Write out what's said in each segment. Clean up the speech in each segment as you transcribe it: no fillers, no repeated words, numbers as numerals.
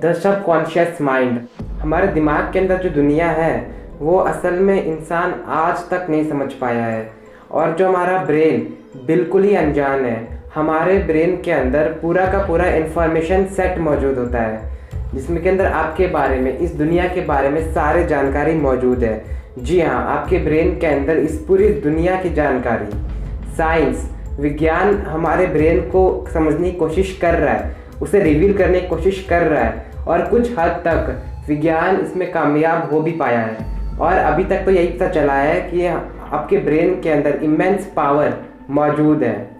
The subconscious mind. हमारे दिमाग के अंदर जो दुनिया है वो असल में इंसान आज तक नहीं समझ पाया है। और जो हमारा ब्रेन बिल्कुल ही अनजान है। हमारे ब्रेन के अंदर पूरा का पूरा इंफॉर्मेशन सेट मौजूद होता है, जिसमें के अंदर आपके बारे में, इस दुनिया के बारे में सारी जानकारी मौजूद है। जी हाँ, आपके ब्रेन के अंदर इस पूरी दुनिया की जानकारी, साइंस, विज्ञान हमारे ब्रेन को समझने की कोशिश कर रहा है, उसे रिवील करने की कोशिश कर रहा है और कुछ हद तक विज्ञान इसमें कामयाब हो भी पाया है। और अभी तक तो यही पता चला है कि आपके ब्रेन के अंदर इमेंस पावर मौजूद है,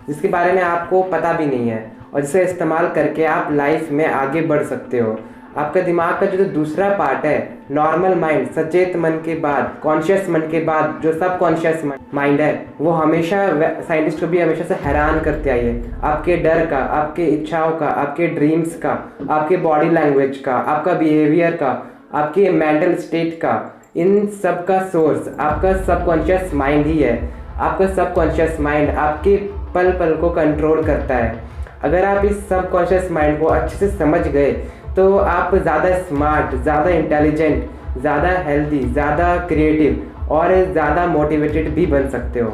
जिसके बारे में आपको पता भी नहीं है और जिसे इस्तेमाल करके आप लाइफ में आगे बढ़ सकते हो। आपका दिमाग का जो दूसरा पार्ट है, नॉर्मल माइंड, सचेत मन के बाद, कॉन्शियस मन के बाद जो सब कॉन्शियस माइंड है, वो हमेशा साइंटिस्ट को भी हमेशा से हैरान करते आई है। आपके डर का, आपके इच्छाओं का, आपके ड्रीम्स का, आपके बॉडी लैंग्वेज का, आपका बिहेवियर का, आपके मेंटल स्टेट का, इन सब का सोर्स आपका सबकॉन्शियस माइंड ही है। आपका सबकॉन्शियस माइंड आपके पल पल को कंट्रोल करता है। अगर आप इस सबकॉन्शियस माइंड को अच्छे से समझ गए तो आप ज़्यादा स्मार्ट, ज़्यादा इंटेलिजेंट, ज़्यादा हेल्दी, ज़्यादा क्रिएटिव और ज़्यादा मोटिवेटेड भी बन सकते हो।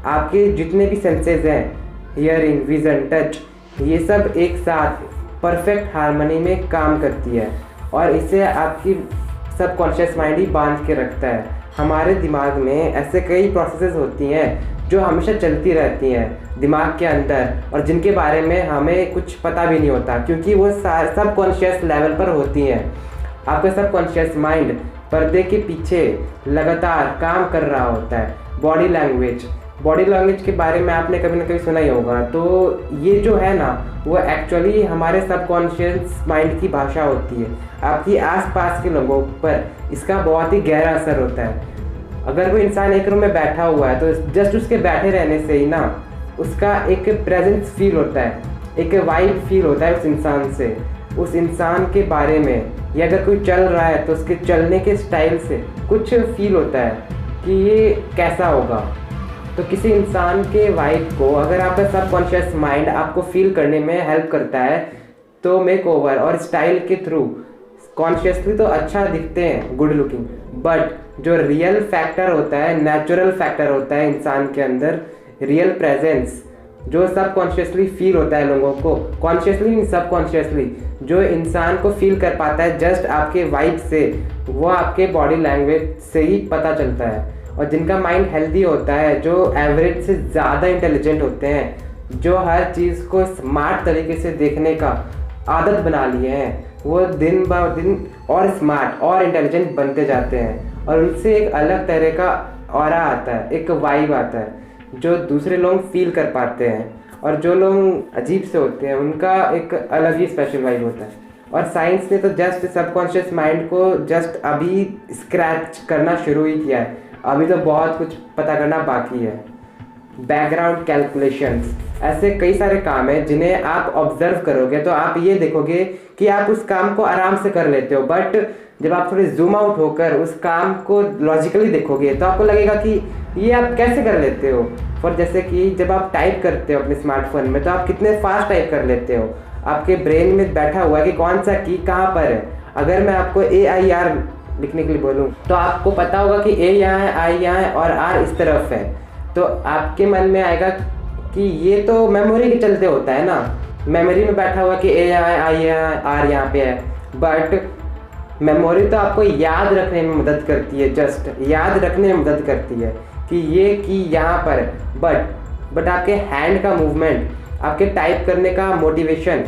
आपके जितने भी सेंसेस हैं, हियरिंग, विजन, टच, ये सब एक साथ परफेक्ट हार्मनी में काम करती है और इसे आपकी सबकॉन्शियस माइंड ही बांध के रखता है। हमारे दिमाग में ऐसे कई प्रोसेसेस होती हैं जो हमेशा चलती रहती हैं दिमाग के अंदर और जिनके बारे में हमें कुछ पता भी नहीं होता, क्योंकि वो सबकॉन्शियस लेवल पर होती हैं। आपका सबकॉन्शियस माइंड पर्दे के पीछे लगातार काम कर रहा होता है। बॉडी लैंग्वेज के बारे में आपने कभी ना कभी सुना ही होगा। तो ये जो है ना, वो एक्चुअली हमारे सबकॉन्शियस माइंड की भाषा होती है। आपकी आसपास के लोगों पर इसका बहुत ही गहरा असर होता है। अगर कोई इंसान एक रूम में बैठा हुआ है तो जस्ट उसके बैठे रहने से ही ना उसका एक प्रेजेंस फील होता है, एक वाइब फील होता है उस इंसान से, उस इंसान के बारे में। या अगर कोई चल रहा है तो उसके चलने के स्टाइल से कुछ फील होता है कि ये कैसा होगा। तो किसी इंसान के वाइब को अगर आपका सबकॉन्शियस माइंड आपको फील करने में हेल्प करता है तो मेकओवर और स्टाइल के थ्रू कॉन्शियसली तो अच्छा दिखते हैं, गुड लुकिंग, बट जो रियल फैक्टर होता है, नेचुरल फैक्टर होता है इंसान के अंदर, रियल प्रेजेंस जो सबकॉन्शियसली फील होता है लोगों को, कॉन्शियसली नहीं सबकॉन्शियसली, जो इंसान को फील कर पाता है जस्ट आपके वाइब से, वो आपके बॉडी लैंग्वेज से ही पता चलता है। और जिनका माइंड हेल्दी होता है, जो एवरेज से ज़्यादा इंटेलिजेंट होते हैं, जो हर चीज़ को स्मार्ट तरीके से देखने का आदत बना लिए हैं, वो दिन ब दिन और स्मार्ट और इंटेलिजेंट बनते जाते हैं और उनसे एक अलग तरह का ऑरा आता है, एक वाइब आता है जो दूसरे लोग फील कर पाते हैं। और जो लोग अजीब से होते हैं उनका एक अलग ही स्पेशल वाइब होता है। और साइंस ने तो जस्ट सबकॉन्शियस माइंड को जस्ट अभी स्क्रैच करना शुरू ही किया है। अभी तो बहुत कुछ पता करना बाकी है। बैकग्राउंड कैलकुलेशंस, ऐसे कई सारे काम हैं जिन्हें आप ऑब्जर्व करोगे तो आप ये देखोगे कि आप उस काम को आराम से कर लेते हो, बट जब आप थोड़े जूम आउट होकर उस काम को लॉजिकली देखोगे तो आपको लगेगा कि ये आप कैसे कर लेते हो। फॉर जैसे कि जब आप टाइप करते हो अपने स्मार्टफोन में तो आप कितने फास्ट टाइप कर लेते हो। आपके ब्रेन में बैठा हुआ है कि कौन सा की कहाँ पर है। अगर मैं आपको AIR लिखने के लिए बोलूँ तो आपको पता होगा कि A यहाँ है, I यहाँ है और R इस तरफ है। तो आपके मन में आएगा कि ये तो मेमोरी के चलते होता है ना, मेमोरी में बैठा हुआ कि A यहाँ है, I यहाँ है, R यहाँ पे है। बट मेमोरी तो आपको याद रखने में मदद करती है, जस्ट याद रखने में मदद करती है कि ये की यहाँ पर है। बट आपके हैंड का मूवमेंट, आपके टाइप करने का मोटिवेशन,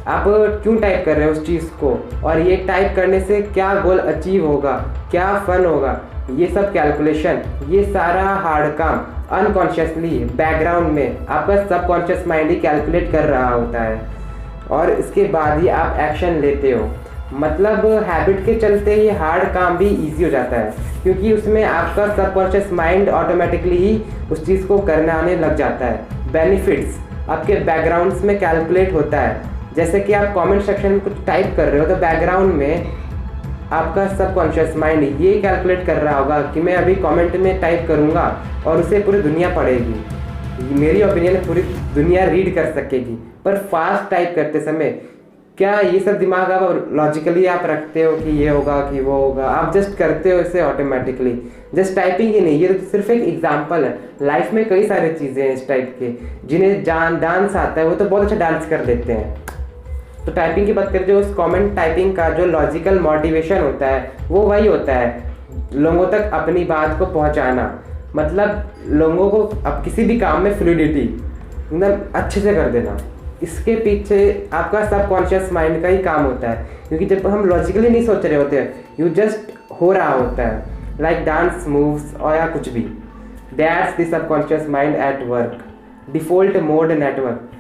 आप क्यों टाइप कर रहे हो उस चीज़ को, और ये टाइप करने से क्या गोल अचीव होगा, क्या फन होगा, ये सब कैलकुलेशन, ये सारा हार्ड काम अनकॉन्शियसली बैकग्राउंड में आपका सबकॉन्शियस माइंड ही कैलकुलेट कर रहा होता है। और इसके बाद ही आप एक्शन लेते हो। मतलब हैबिट के चलते ये हार्ड काम भी इजी हो जाता है, क्योंकि उसमें आपका सबकॉन्शियस माइंड ऑटोमेटिकली ही उस चीज़ को करने आने लग जाता है। बेनिफिट्स आपके बैकग्राउंड्स में कैलकुलेट होता है। जैसे कि आप कमेंट सेक्शन में कुछ टाइप कर रहे हो तो बैकग्राउंड में आपका सबकॉन्शियस माइंड ये कैलकुलेट कर रहा होगा कि मैं अभी कमेंट में टाइप करूँगा और उसे पूरी दुनिया पढ़ेगी। मेरी ओपिनियन पूरी दुनिया रीड कर सकेगी। पर फास्ट टाइप करते समय क्या ये सब दिमाग आप लॉजिकली आप रखते हो कि ये होगा कि वो होगा? आप जस्ट करते हो इसे ऑटोमेटिकली। जस्ट टाइपिंग ही नहीं, ये तो सिर्फ एक एग्जांपल है। लाइफ में कई सारी चीज़ें हैं इस टाइप के। जिन्हें डांस आता है वो तो बहुत अच्छा डांस कर देते हैं। तो टाइपिंग की बात करें, जो उस कमेंट टाइपिंग का जो लॉजिकल मोटिवेशन होता है वो वही होता है, लोगों तक अपनी बात को पहुंचाना। मतलब लोगों को अब किसी भी काम में फ्लूइडिटी एकदम अच्छे से कर देना। इसके पीछे आपका सबकॉन्शियस माइंड का ही काम होता है, क्योंकि जब हम लॉजिकली नहीं सोच रहे होते हैं, यू जस्ट हो रहा होता है, लाइक डांस मूव्स और या कुछ भी। That's the subconscious mind at work. Default mode network.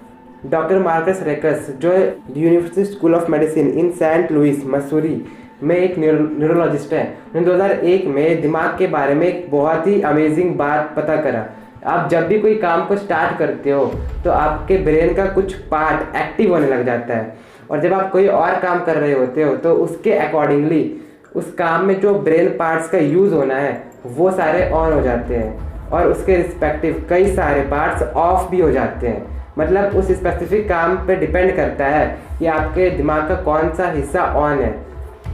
Doctor Marcus रेकस, जो university school of medicine in Saint Louis Missouri में एक न्यूरोलॉजिस्ट है, उन्होंने 2001 में दिमाग के बारे में एक बहुत ही अमेजिंग बात पता करा। आप जब भी कोई काम को स्टार्ट करते हो तो आपके ब्रेन का कुछ पार्ट एक्टिव होने लग जाता है, और जब आप कोई और काम कर रहे होते हो तो उसके अकॉर्डिंगली उस काम में जो ब्रेन पार्ट्स का यूज़ होना है वो सारे ऑन हो जाते हैं, और उसके रिस्पेक्टिव कई सारे पार्ट्स ऑफ भी हो जाते हैं। मतलब उस स्पेसिफिक काम पे डिपेंड करता है कि आपके दिमाग का कौन सा हिस्सा ऑन है।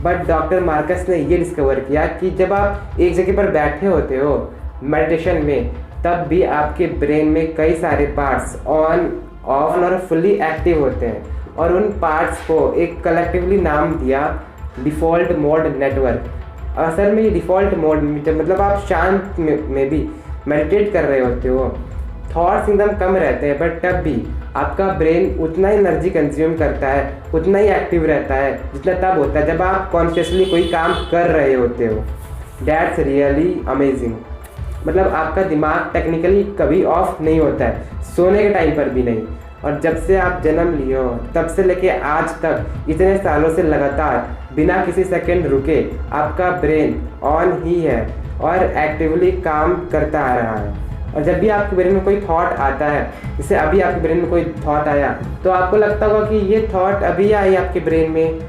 बट डॉक्टर मार्कस ने ये डिस्कवर किया कि जब आप एक जगह पर बैठे होते हो मेडिटेशन में, तब भी आपके ब्रेन में कई सारे पार्ट्स ऑन ऑफ और फुल्ली एक्टिव होते हैं, और उन पार्ट्स को एक कलेक्टिवली नाम दिया डिफ़ॉल्ट मोड नेटवर्क। असल में ये डिफ़ॉल्ट मोड मतलब आप शांत में भी मेडिटेट कर रहे होते हो, थॉट्स एकदम कम रहते हैं, बट तब भी आपका ब्रेन उतना ही एनर्जी कंज्यूम करता है, उतना ही एक्टिव रहता है जितना तब होता है जब आप कॉन्शियसली कोई काम कर रहे होते हो। That's really amazing. मतलब आपका दिमाग टेक्निकली कभी ऑफ नहीं होता है, सोने के टाइम पर भी नहीं। और जब से आप जन्म लिए हो तब से लेके आज तक इतने सालों से लगातार बिना किसी सेकंड रुके आपका ब्रेन ऑन ही है और एक्टिवली काम करता आ रहा है। और जब भी आपके ब्रेन में कोई थॉट आता है, जैसे अभी आपके ब्रेन में कोई थॉट आया, तो आपको लगता होगा कि ये थॉट अभी आई आपके ब्रेन में,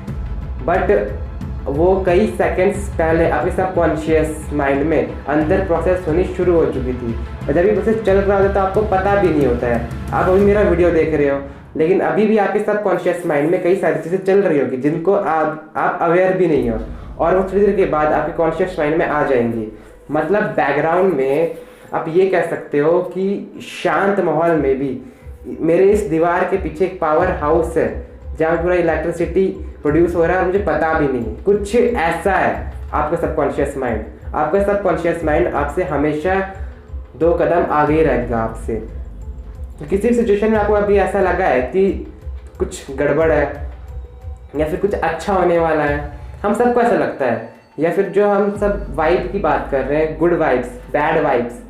बट वो कई सेकंड्स पहले आपके सबकॉन्शियस माइंड में अंदर प्रोसेस होनी शुरू हो चुकी थी। और जब भी प्रोसेस चल रहा होता है तो आपको पता भी नहीं होता है। आप अभी मेरा वीडियो देख रहे हो, लेकिन अभी भी आपके सबकॉन्शियस माइंड में कई सारी चीज़ें चल रही होगी जिनको आप अवेयर भी नहीं हो, और वो थोड़ी देर के बाद आपके कॉन्शियस माइंड में आ जाएंगी। मतलब बैकग्राउंड में आप ये कह सकते हो कि शांत माहौल में भी मेरे इस दीवार के पीछे एक पावर हाउस है जहाँ पूरा इलेक्ट्रिसिटी प्रोड्यूस हो रहा है और मुझे पता भी नहीं। कुछ ऐसा है आपका सबकॉन्शियस माइंड। आपका सबकॉन्शियस माइंड आपसे हमेशा 2 कदम आगे ही रहेगा आपसे। तो किसी भी सिचुएशन में आपको अभी ऐसा लगा है कि कुछ गड़बड़ है या फिर कुछ अच्छा होने वाला है, हम सबको ऐसा लगता है। या फिर जो हम सब वाइब की बात कर रहे हैं, गुड वाइब्स, बैड वाइब्स,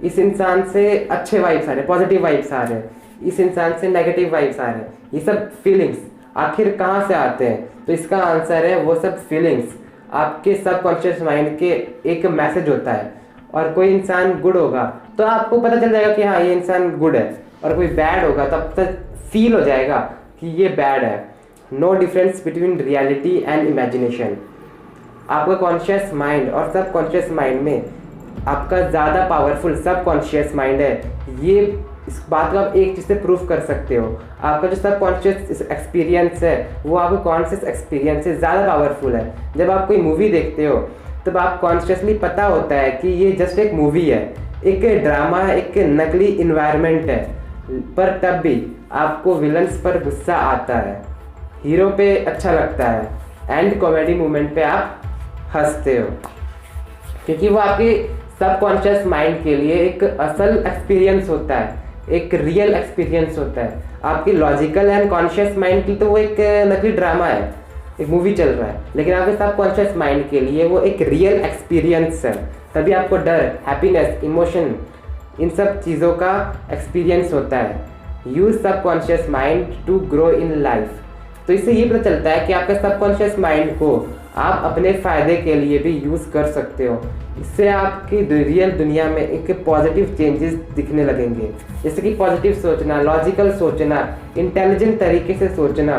इस इंसान से अच्छे वाइब्स आ रहे हैं, पॉजिटिव वाइब्स आ रहे हैं, इस इंसान से नेगेटिव वाइब्स आ रहे हैं। ये सब फीलिंग्स आखिर कहाँ से आते हैं? तो इसका आंसर है वो सब फीलिंग्स आपके सबकॉन्शियस माइंड के एक मैसेज होता है। और कोई इंसान गुड होगा तो आपको पता चल जाएगा कि हाँ ये इंसान गुड है, और कोई बैड होगा तब तक फील हो जाएगा कि ये बैड है। No difference between reality and imagination. आपका कॉन्शियस माइंड और सबकॉन्शियस माइंड में आपका ज़्यादा पावरफुल सबकॉन्शियस माइंड है। ये इस बात को आप एक चीज़ से प्रूफ कर सकते हो, आपका जो सबकॉन्शियस एक्सपीरियंस है वो आपका कॉन्शियस एक्सपीरियंस से ज़्यादा पावरफुल है। जब आप कोई मूवी देखते हो तब आप कॉन्शियसली पता होता है कि ये जस्ट एक मूवी है, एक ड्रामा है, एक नकली इन्वायरमेंट है, पर तब भी आपको विलन्स पर गुस्सा आता है, हीरो पे अच्छा लगता है, एंड कॉमेडी मोमेंट पे आप हंसते हो, क्योंकि वो आपके सबकॉन्शियस माइंड के लिए एक असल एक्सपीरियंस होता है, एक रियल एक्सपीरियंस होता है। आपकी लॉजिकल एंड कॉन्शियस माइंड की तो वो एक नकली ड्रामा है, एक मूवी चल रहा है, लेकिन आपके सबकॉन्शियस माइंड के लिए वो एक रियल एक्सपीरियंस है। तभी आपको डर, हैप्पीनेस, इमोशन, इन सब चीज़ों का एक्सपीरियंस होता है। Use subconscious mind to grow in life. तो इससे ये पता चलता है कि आपके सबकॉन्शियस माइंड को आप अपने फ़ायदे के लिए भी यूज़ कर सकते हो। इससे आपकी रियल दुनिया में एक पॉजिटिव चेंजेस दिखने लगेंगे, जैसे कि पॉजिटिव सोचना, लॉजिकल सोचना, इंटेलिजेंट तरीके से सोचना,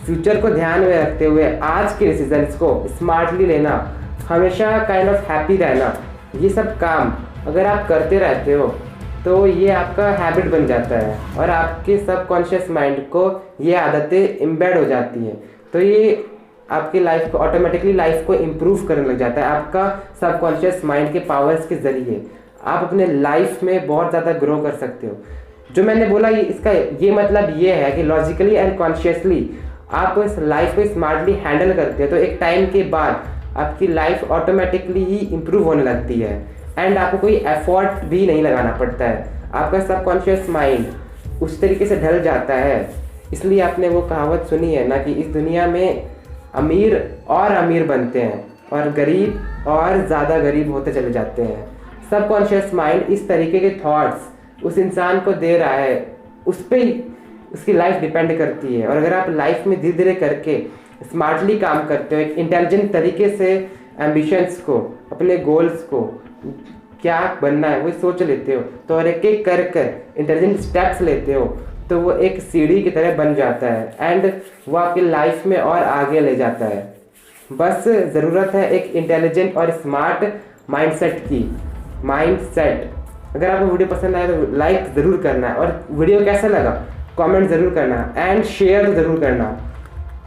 फ्यूचर को ध्यान में रखते हुए आज के डिसीजंस को स्मार्टली लेना, हमेशा काइंड ऑफ हैप्पी रहना। ये सब काम अगर आप करते रहते हो तो ये आपका हैबिट बन जाता है और आपके सबकॉन्शियस माइंड को ये आदतें इम्बेड हो जाती हैं। तो ये आपकी लाइफ को ऑटोमेटिकली लाइफ को इम्प्रूव करने लग जाता है आपका सबकॉन्शियस माइंड के पावर्स के ज़रिए। आप अपने लाइफ में बहुत ज़्यादा ग्रो कर सकते हो। जो मैंने बोला इसका ये मतलब ये है कि लॉजिकली एंड कॉन्शियसली आप इस लाइफ को स्मार्टली हैंडल करते हो तो एक टाइम के बाद आपकी लाइफ ऑटोमेटिकली ही इम्प्रूव होने लगती है एंड आपको कोई एफर्ट भी नहीं लगाना पड़ता है। आपका सबकॉन्शियस माइंड उस तरीके से ढल जाता है। इसलिए आपने वो कहावत सुनी है ना कि इस दुनिया में अमीर और अमीर बनते हैं और गरीब और ज़्यादा गरीब होते चले जाते हैं। सबकॉन्शियस माइंड इस तरीके के थॉट्स उस इंसान को दे रहा है, उस पर ही उसकी लाइफ डिपेंड करती है। और अगर आप लाइफ में धीरे धीरे करके स्मार्टली काम करते हो, एक इंटेलिजेंट तरीके से एम्बिशंस को, अपने गोल्स को, क्या बनना है वो सोच लेते हो, तो और एक एक कर इंटेलिजेंट स्टेप्स लेते हो तो वो एक सीढ़ी की तरह बन जाता है एंड वो आपकी लाइफ में और आगे ले जाता है। बस ज़रूरत है एक इंटेलिजेंट और स्मार्ट माइंडसेट की। अगर आपको वीडियो पसंद आए तो लाइक ज़रूर करना है और वीडियो कैसा लगा कमेंट ज़रूर करना एंड शेयर ज़रूर करना।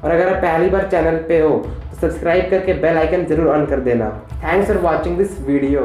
और अगर आप पहली बार चैनल पे हो तो सब्सक्राइब करके बेल आइकन ज़रूर ऑन कर देना। Thanks for watching this video.